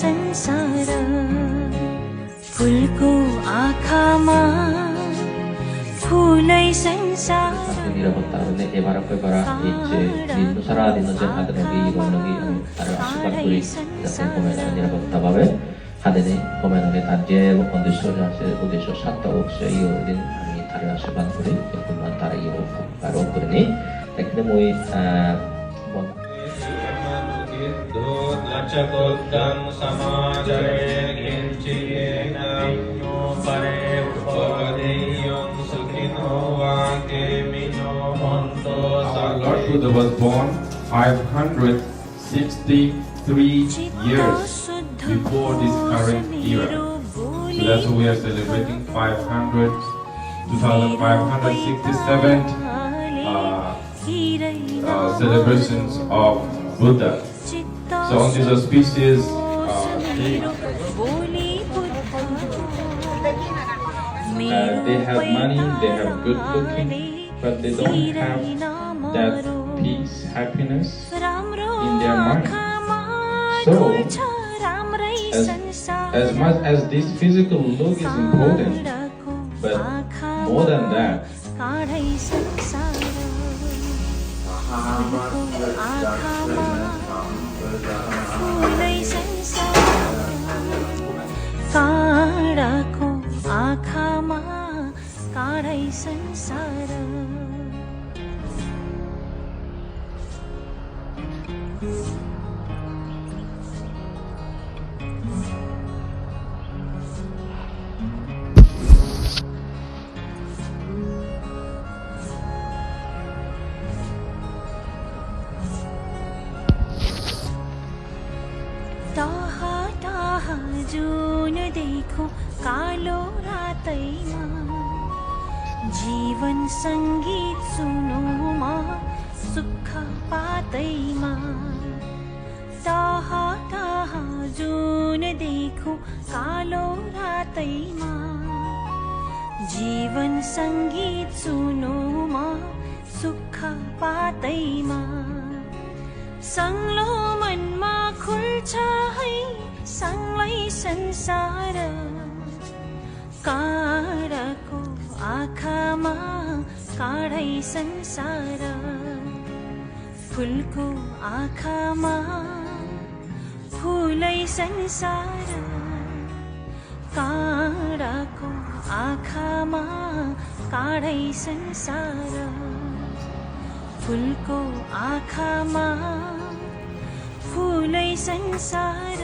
संसार फुलको आँखामा फुलै संसार nilapuntahan e marapay para dito sarado na dyan hada nagi iwan nagi ara asukan kuri dapat komen nilapagtababe hada ni komen nagi tadje kondisyo jase kondisyo satta okse iyo din kami tari asukan kuri yakuman tari iyo baru kuri ni tekne moi Lachakodam samajare kinchiyena pare upadeyam sukhino vakemino honto sagar. Lord Buddha was born 563 years before this current era. So that's why we are celebrating 2567 celebrations of Buddha. So on this auspicious day, they have money, they have good looking, but they don't have that peace, happiness in their mind. So, as much as this physical look is important, but more than that, फुलै संसार काँडाको आँखामा काँडै संसार टाहा टाहा जुन देखो कालो रातैमा जीवन संगीत सुनुमा सुख पातैमा टाहा टाहा जुन देखो कालो रातैमा जीवन संगीत सुनुमा सुख पातैमा संगलो मनमा खुल्छ है संगलै संसार काँडाको आँखामा काँडै संसार फुलको आँखामा फुलै संसार काँडाको आँखामा काँडै संसार फुलको आँखामा फुलै संसार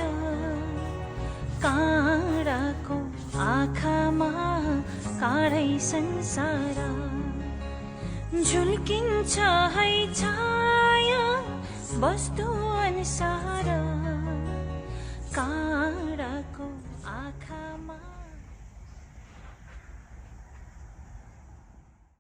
काँडाको आँखामा काँडै संसार झुल्किन्छ है छाया वस्तु अनुसार